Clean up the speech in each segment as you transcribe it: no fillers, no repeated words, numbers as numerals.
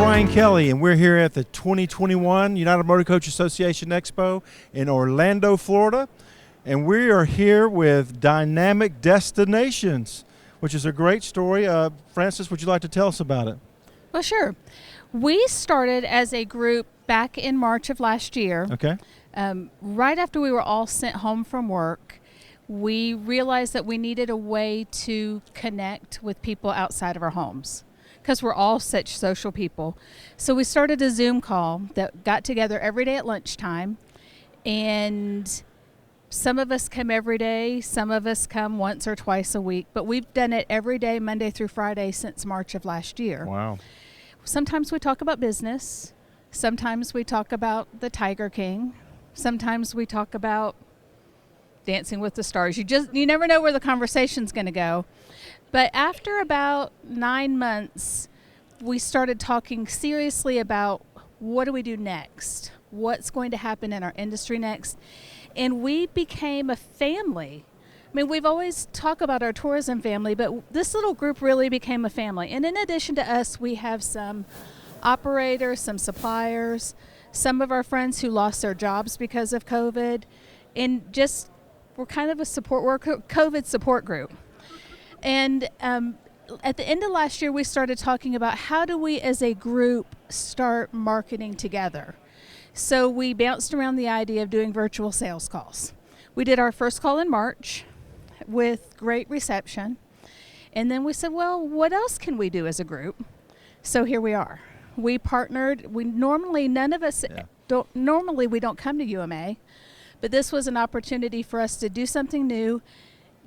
Brian Kelly, and we're here at the 2021 United Motorcoach Association Expo in Orlando, Florida. And we are here with Dynamic Destinations, which is a great story. Francis, would you like to tell us about it? Well, sure. We started as a group back in March of last year. Okay. Right after we were all sent home from work, we realized that we needed a way to connect with people outside of our homes, because we're all such social people. So we started a Zoom call that got together every day at lunchtime, and some of us come every day, some of us come once or twice a week, but we've done it every day, Monday through Friday, since March of last year. Wow. Sometimes we talk about business, sometimes we talk about the Tiger King, sometimes we talk about Dancing with the Stars. You never know where the conversation's going to go. But after about 9 months, we started talking seriously about what do we do next? What's going to happen in our industry next? And we became a family. I mean, we've always talked about our tourism family, but this little group really became a family. And in addition to us, we have some operators, some suppliers, some of our friends who lost their jobs because of COVID, and just we're kind of a COVID support group. And at the end of last year, we started talking about how do we as a group start marketing together. So we bounced around the idea of doing virtual sales calls. We did our first call in March with great reception. And then we said, well, what else can we do as a group? So here we are. We partnered. None of us normally we don't come to UMA, but this was an opportunity for us to do something new,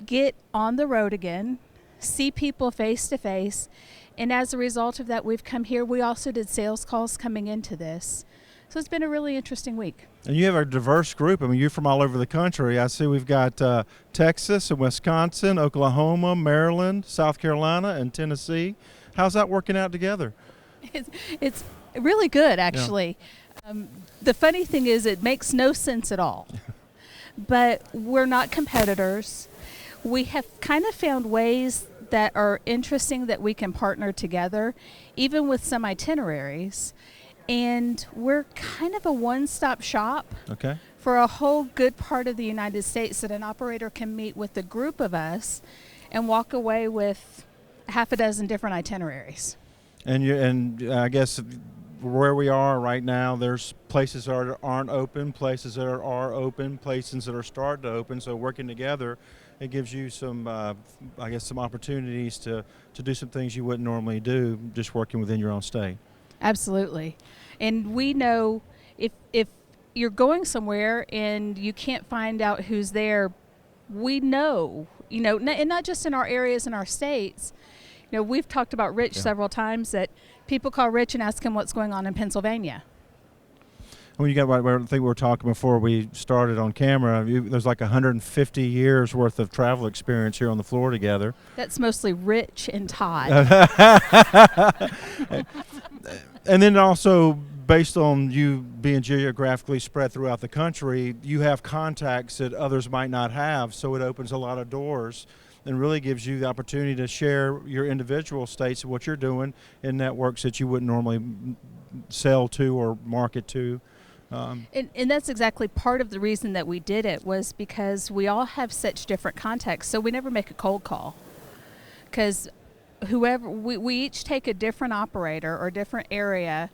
get on the road again, see people face to face. And as a result of that, we've come here. We also did sales calls coming into this. So it's been a really interesting week. And you have a diverse group. I mean, you're from all over the country. I see we've got Texas and Wisconsin, Oklahoma, Maryland, South Carolina, and Tennessee. How's that working out together? It's really good, actually. Yeah. The funny thing is it makes no sense at all. But we're not competitors. We have kind of found ways that are interesting that we can partner together, even with some itineraries. And we're kind of a one-stop shop for a whole good part of the United States that an operator can meet with a group of us and walk away with half a dozen different itineraries. And I guess where we are right now, there's places that aren't open, places that are open, places that are starting to open. So working together, it gives you some, some opportunities to do some things you wouldn't normally do just working within your own state. Absolutely. And we know if you're going somewhere and you can't find out who's there, we know, and not just in our areas in our states. We've talked about Rich several times, that people call Rich and ask him what's going on in Pennsylvania. When I think we were talking before we started on camera, there's like 150 years worth of travel experience here on the floor together. That's mostly Rich and Todd. And then also, based on you being geographically spread throughout the country, you have contacts that others might not have, so it opens a lot of doors and really gives you the opportunity to share your individual states and what you're doing in networks that you wouldn't normally sell to or market to. And that's exactly part of the reason that we did it, was because we all have such different contacts, so we never make a cold call. Because we each take a different operator or different area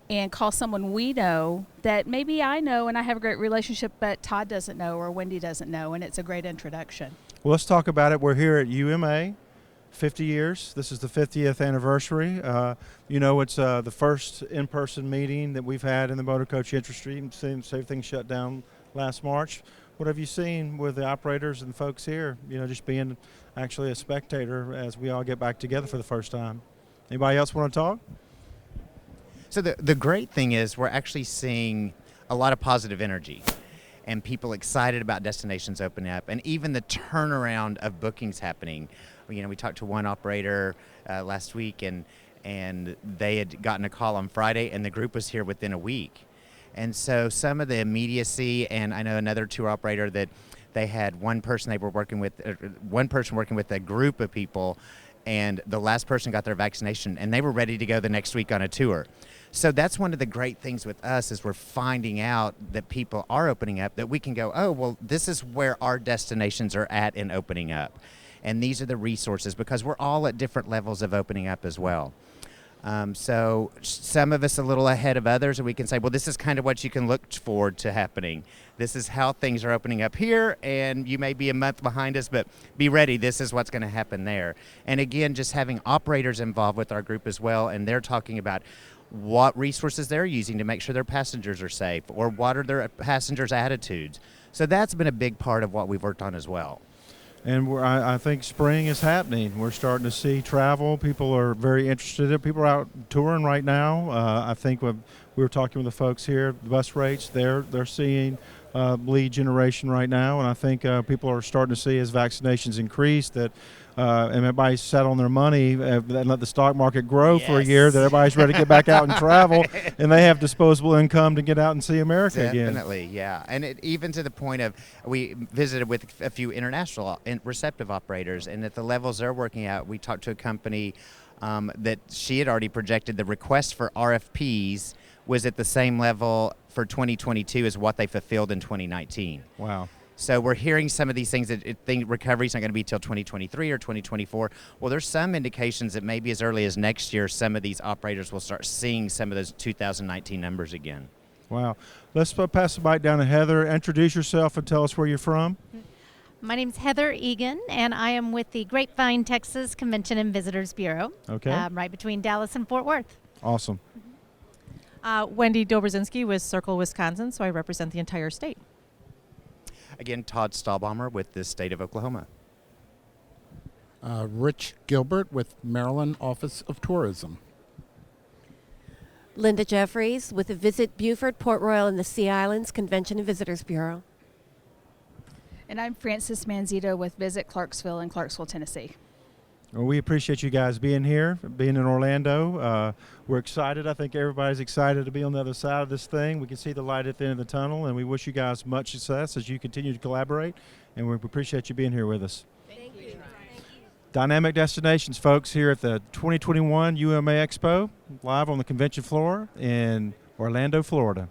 and call someone we know that maybe I know and I have a great relationship, but Todd doesn't know or Wendy doesn't know, and it's a great introduction. Well, let's talk about it. We're here at UMA, 50 years. This is the 50th anniversary. It's the first in-person meeting that we've had in the motorcoach industry since everything shut down last March. What have you seen with the operators and folks here, just being actually a spectator as we all get back together for the first time? Anybody else want to talk? So the great thing is we're actually seeing a lot of positive energy and people excited about destinations opening up, and even the turnaround of bookings happening. We talked to one operator last week, and they had gotten a call on Friday, and the group was here within a week. And so some of the immediacy, and I know another tour operator that they had one person working with a group of people, and the last person got their vaccination, and they were ready to go the next week on a tour. So that's one of the great things with us is we're finding out that people are opening up, that we can go, oh, well, this is where our destinations are at in opening up. And these are the resources, because we're all at different levels of opening up as well. So some of us a little ahead of others, and we can say, well, this is kind of what you can look forward to happening. This is how things are opening up here, and you may be a month behind us, but be ready. This is what's going to happen there. And again, just having operators involved with our group as well, and they're talking about what resources they're using to make sure their passengers are safe, or what are their passengers' attitudes. So that's been a big part of what we've worked on as well. And I think spring is happening. We're starting to see travel. People are very interested. People are out touring right now. I think we were talking with the folks here, the bus rates, they're seeing lead generation right now. And I think people are starting to see, as vaccinations increase, that and everybody's set on their money and let the stock market grow for a year, that everybody's ready to get back out and travel, and they have disposable income to get out and see America again. Definitely, yeah. And even to the point of, we visited with a few international receptive operators, and at the levels they're working at, we talked to a company that she had already projected the request for RFPs was at the same level for 2022 as what they fulfilled in 2019. Wow. So we're hearing some of these things that think recovery's not going to be till 2023 or 2024. Well, there's some indications that maybe as early as next year, some of these operators will start seeing some of those 2019 numbers again. Wow. Let's pass the mic down to Heather. Introduce yourself and tell us where you're from. My name's Heather Egan, and I am with the Grapevine, Texas Convention and Visitors Bureau. Okay. Right between Dallas and Fort Worth. Awesome. Wendy Dobrzinski with Circle, Wisconsin, so I represent the entire state. Again, Todd Stahlbaumer with the state of Oklahoma. Rich Gilbert with Maryland Office of Tourism. Linda Jeffries with the Visit Beaufort, Port Royal, and the Sea Islands Convention and Visitors Bureau. And I'm Frances Manzito with Visit Clarksville in Clarksville, Tennessee. Well, we appreciate you guys being here, being in Orlando. We're excited. I think everybody's excited to be on the other side of this thing. We can see the light at the end of the tunnel, and we wish you guys much success as you continue to collaborate, and we appreciate you being here with us. Thank you. Dynamic Destinations, folks, here at the 2021 UMA Expo, live on the convention floor in Orlando, Florida.